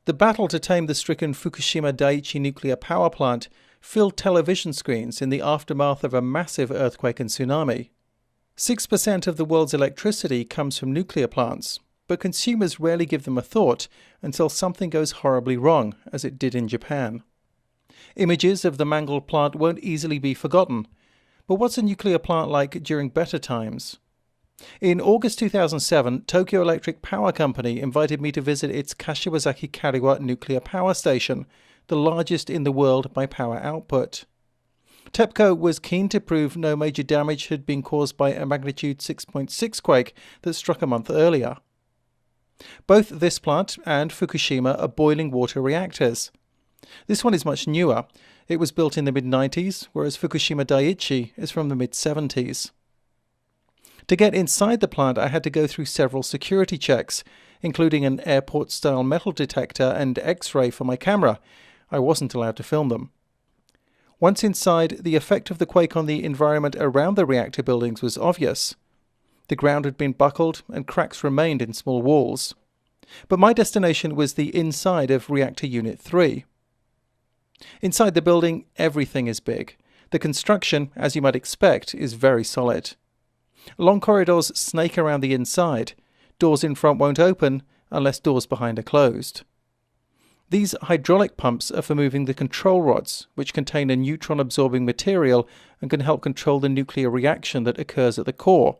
The battle to tame the stricken Fukushima Daiichi nuclear power plant filled television screens in the aftermath of a massive earthquake and tsunami. 6% of the world's electricity comes from nuclear plants, but consumers rarely give them a thought until something goes horribly wrong, as it did in Japan. Images of the mangled plant won't easily be forgotten, but what's a nuclear plant like during better times? In August 2007, Tokyo Electric Power Company invited me to visit its Kashiwazaki Kariwa nuclear power station, the largest in the world by power output. TEPCO was keen to prove no major damage had been caused by a magnitude 6.6 quake that struck a month earlier. Both this plant and Fukushima are boiling water reactors. This one is much newer. It was built in the mid-90s, whereas Fukushima Daiichi is from the mid-70s. To get inside the plant, I had to go through several security checks, including an airport-style metal detector and X-ray for my camera. I wasn't allowed to film them. Once inside, the effect of the quake on the environment around the reactor buildings was obvious. The ground had been buckled and cracks remained in small walls. But my destination was the inside of Reactor Unit 3. Inside the building, everything is big. The construction, as you might expect, is very solid. Long corridors snake around the inside. Doors in front won't open unless doors behind are closed. These hydraulic pumps are for moving the control rods, which contain a neutron-absorbing material and can help control the nuclear reaction that occurs at the core.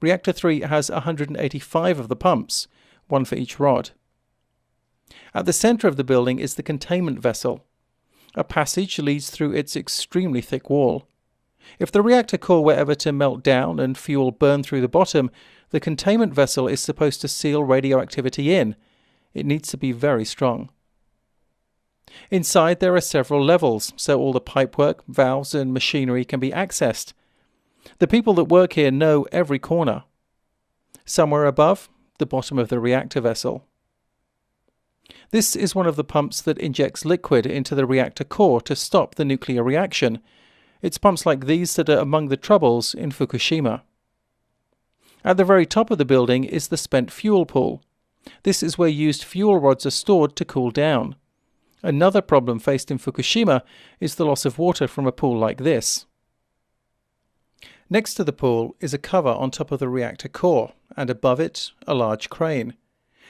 Reactor 3 has 185 of the pumps, one for each rod. At the center of the building is the containment vessel. A passage leads through its extremely thick wall. If the reactor core were ever to melt down and fuel burn through the bottom, the containment vessel is supposed to seal radioactivity in. It needs to be very strong. Inside there are several levels, so all the pipework, valves and machinery can be accessed. The people that work here know every corner. Somewhere above, the bottom of the reactor vessel. This is one of the pumps that injects liquid into the reactor core to stop the nuclear reaction. It's pumps like these that are among the troubles in Fukushima. At the very top of the building is the spent fuel pool. This is where used fuel rods are stored to cool down. Another problem faced in Fukushima is the loss of water from a pool like this. Next to the pool is a cover on top of the reactor core, and above it, a large crane.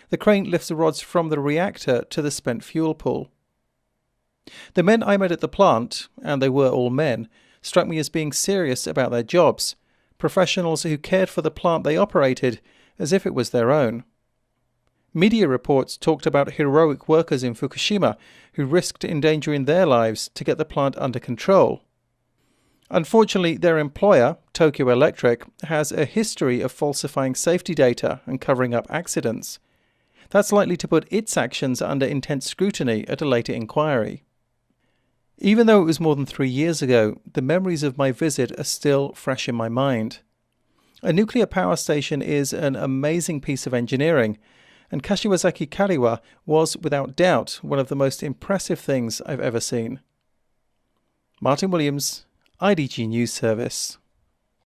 The crane lifts the rods from the reactor to the spent fuel pool. The men I met at the plant, and they were all men, struck me as being serious about their jobs, professionals who cared for the plant they operated as if it was their own. Media reports talked about heroic workers in Fukushima who risked endangering their lives to get the plant under control. Unfortunately, their employer, Tokyo Electric, has a history of falsifying safety data and covering up accidents. That's likely to put its actions under intense scrutiny at a later inquiry. Even though it was more than 3 years ago, the memories of my visit are still fresh in my mind. A nuclear power station is an amazing piece of engineering, and Kashiwazaki Kariwa was, without doubt, one of the most impressive things I've ever seen. Martin Williams, IDG News Service.